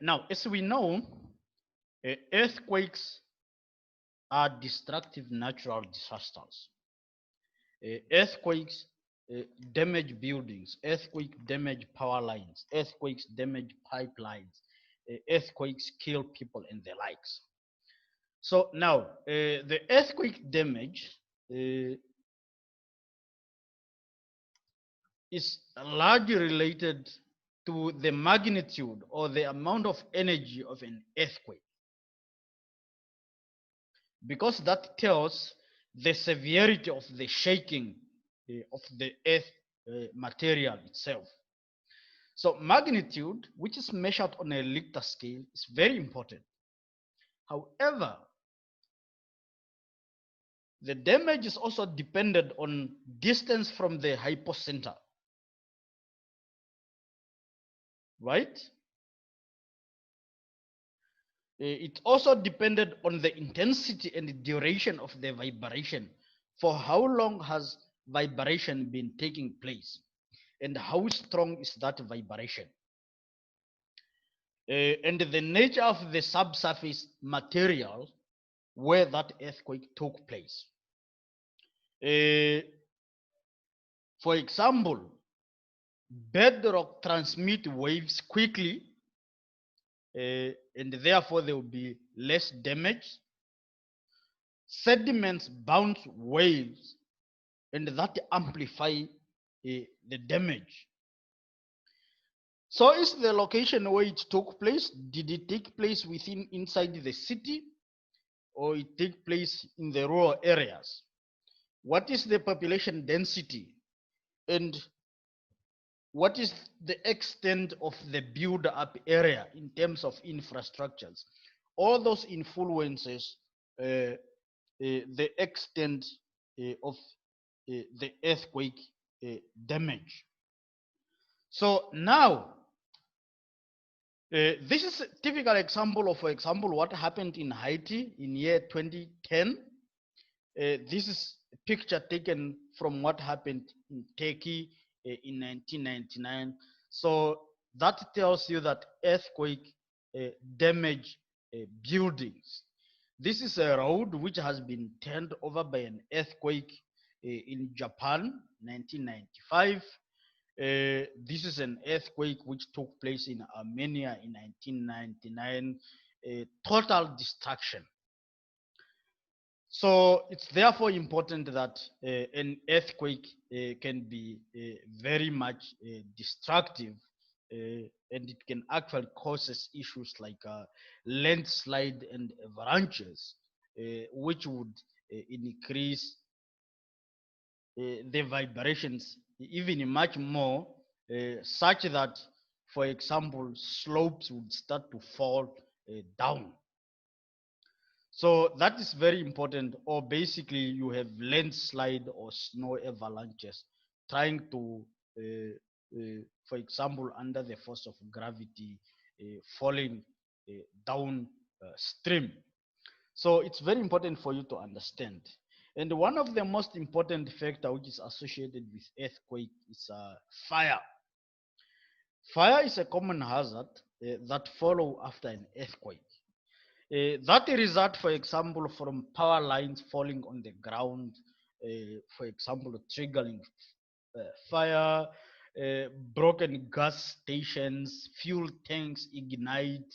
Now, as we know, earthquakes are destructive natural disasters. Earthquakes damage buildings, earthquakes damage power lines, earthquakes damage pipelines, earthquakes kill people and the likes. So now, the earthquake damage uh, is largely related to the magnitude or the amount of energy of an earthquake, because that tells the severity of the shaking of the earth material itself. So magnitude, which is measured on a Richter scale, is very important. However, the damage is also dependent on distance from the hypocenter, right? It also depended on the intensity and the duration of the vibration. For how long has vibration been taking place? And how strong is that vibration? And the nature of the subsurface material where that earthquake took place. Uh, for example, bedrock transmit waves quickly, and therefore there will be less damage. Sediments bounce waves, and that amplify the damage. So is the location where it took place, did it take place within inside the city, or it take place in the rural areas? What is the population density, and what is the extent of the build up area in terms of infrastructures? All those influences the extent of the earthquake damage. So now, this is a typical example of, for example, what happened in Haiti in year 2010. This is a picture taken from what happened in Turkey in 1999. So that tells you that earthquake damage buildings. This is a road which has been turned over by an earthquake in Japan, 1995. This is an earthquake which took place in Armenia in 1999. Total destruction. So it's therefore important that an earthquake can be very much destructive, and it can actually causes issues like landslide and avalanches, which would increase the vibrations even much more, such that, for example, slopes would start to fall down. So that is very important. Or basically, you have landslide or snow avalanches trying to, for example, under the force of gravity, falling down stream. So it's very important for you to understand. And one of the most important factor which is associated with earthquake is fire. Fire is a common hazard that follow after an earthquake. That result, for example, from power lines falling on the ground, for example, triggering fire, broken gas stations, fuel tanks ignite,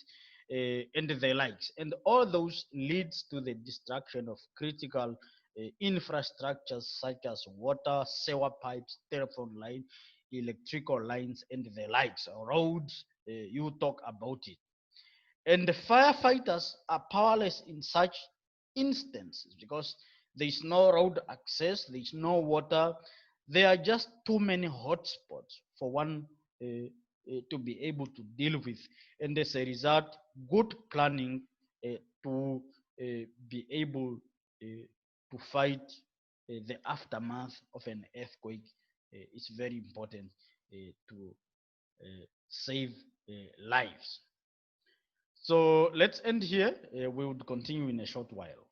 and the likes. And all those leads to the destruction of critical infrastructures such as water, sewer pipes, telephone line, electrical lines, and the likes. Roads, you talk about it. And the firefighters are powerless in such instances because there is no road access, there is no water. There are just too many hotspots for one to be able to deal with. And as a result, good planning to be able to fight the aftermath of an earthquake is very important to save lives. So let's end here. We will continue in a short while.